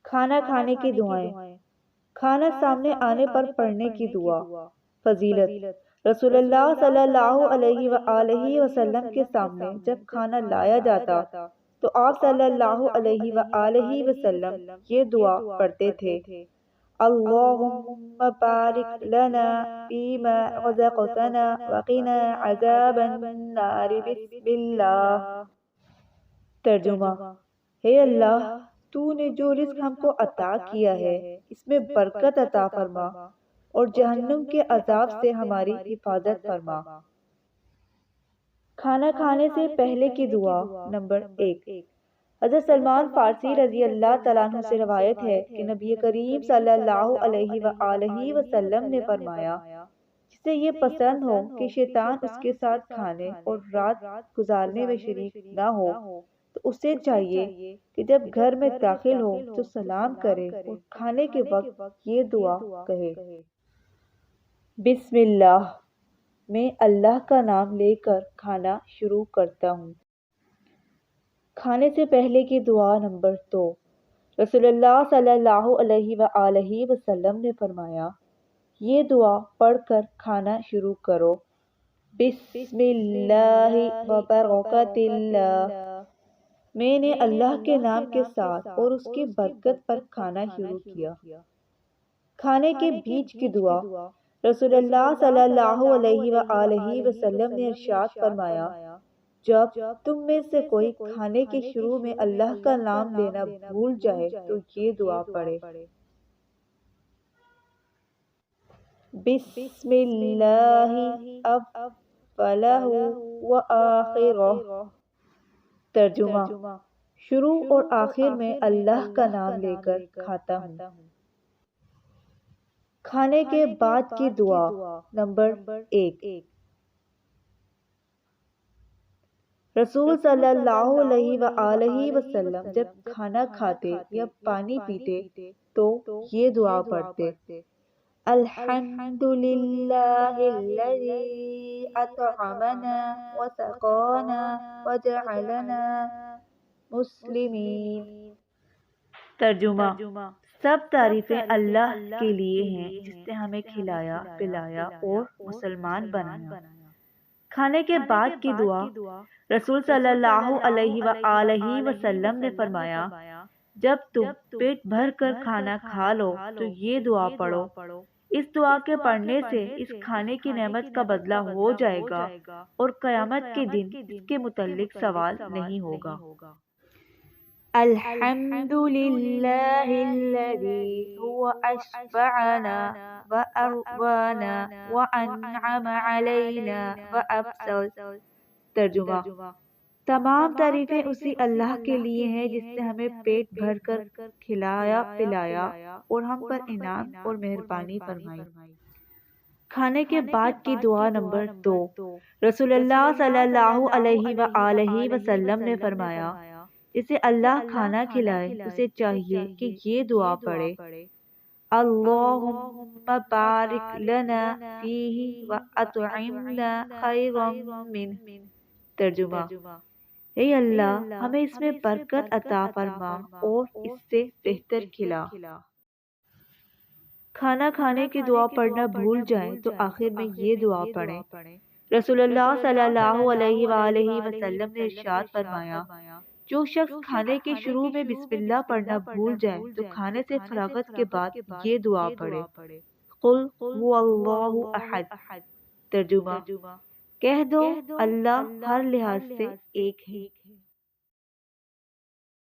کھانا کھانے کی دعائیں۔ کھانا سامنے آنے پر پڑھنے کی دعا۔ فضیلت: رسول اللہ صلی اللہ علیہ وآلہ وسلم کے سامنے جب کھانا لایا جاتا تو آپ صلی اللہ علیہ وآلہ وسلم یہ دعا پڑھتے تھے: اللہم بارک لنا فیما رزقتنا وقنا عذاب النار بسم اللہ۔ ترجمہ: ہے اللہ، تو نے جو رزق ہم کو عطا کیا ہے اس میں برکت عطا فرما اور جہنم کے عذاب سے ہماری حفاظت فرما۔ کھانا کھانے سے پہلے کی دعا۔ نمبر 1، حضرت سلمان فارسی رضی اللہ تعالیٰ عنہ سے روایت ہے کہ نبی کریم صلی اللہ علیہ وآلہ وسلم نے فرمایا: جسے یہ پسند ہو کہ شیطان اس کے ساتھ کھانے اور رات گزارنے میں شریک نہ ہو تو اسے چاہیے کہ جب گھر میں داخل ہو تو سلام کرے اور کھانے کے وقت یہ دعا کہے: بسم اللہ، میں اللہ کا نام لے کر کھانا شروع کرتا ہوں۔ کھانے سے پہلے کی دعا۔ نمبر 2، رسول اللہ صلی اللہ علیہ وآلہ وسلم نے فرمایا: یہ دعا پڑھ کر کھانا شروع کرو: بسم اللہ وبرکات اللہ، میں نے اللہ کے نام کے ساتھ اور اس کی برکت پر کھانا شروع کیا۔ کھانے کے بیچ کی دعا۔ رسول اللہ صلی اللہ علیہ وآلہ وسلم نے ارشاد فرمایا: جب تم میں سے کوئی کھانے کے شروع میں اللہ کا نام لینا بھول جائے تو یہ دعا پڑھے: بسم اللہ اولہ و آخرہ۔ ترجمہ: شروع اور آخر میں اللہ کا نام لے کر کھاتا ہوں۔ کھانے کے بعد کی دعا۔ نمبر 1، رسول صلی اللہ علیہ وآلہ وسلم جب کھانا کھاتے یا پانی پیتے تو یہ دعا پڑھتے: الحمدللہ الذی اطعمنا وسقانا وجعلنا مسلمین۔ ترجمہ: سب تعریفیں اللہ کے لیے ہیں جس نے ہمیں کھلایا پلایا اور مسلمان بنایا۔ کھانے کے بعد کی دعا۔ رسول صلی اللہ علیہ وآلہ وسلم نے فرمایا: جب تم پیٹ بھر کر کھانا کھا لو تو یہ دعا پڑھو۔ اس دعا کے پڑھنے سے اس کھانے کی نعمت کا بدلہ ہو جائے گا اور قیامت کے دن اس کے متعلق سوال نہیں ہوگا۔ الحمدللہ الذی هو اشبعنا واروانا وانعم علینا وابصر۔ ترجمہ: تمام تعریفیں اسی اللہ کے لیے ہیں جس نے ہمیں پیٹ بھر کر کھلایا پلایا اور ہم پر انعام اور مہربانی فرمائی۔ کھانے کے بعد کی دعا۔ نمبر 2، رسول اللہ صلی اللہ علیہ وآلہ وسلم نے فرمایا: جسے اللہ کھانا کھلائے اسے چاہیے کہ یہ دعا پڑھے: اللہم بارک لنا فیہ واطعمنا خیرا منہ۔ ترجمہ: اے اللہ، ہمیں اس میں برکت عطا فرما اور اس سے بہتر کھلا۔ کھانا کھانے کی دعا پڑھنا بھول جائیں تو آخر میں یہ دعا پڑھیں۔ رسول اللہ صلی اللہ علیہ وآلہ وسلم نے ارشاد فرمایا: جو شخص کھانے کے شروع میں بسم اللہ پڑھنا بھول جائے تو کھانے سے فراغت کے بعد یہ دعا پڑھے: قل هو اللہ احد۔ ترجمہ: کہہ دو اللہ ہر لحاظ سے ایک ہے۔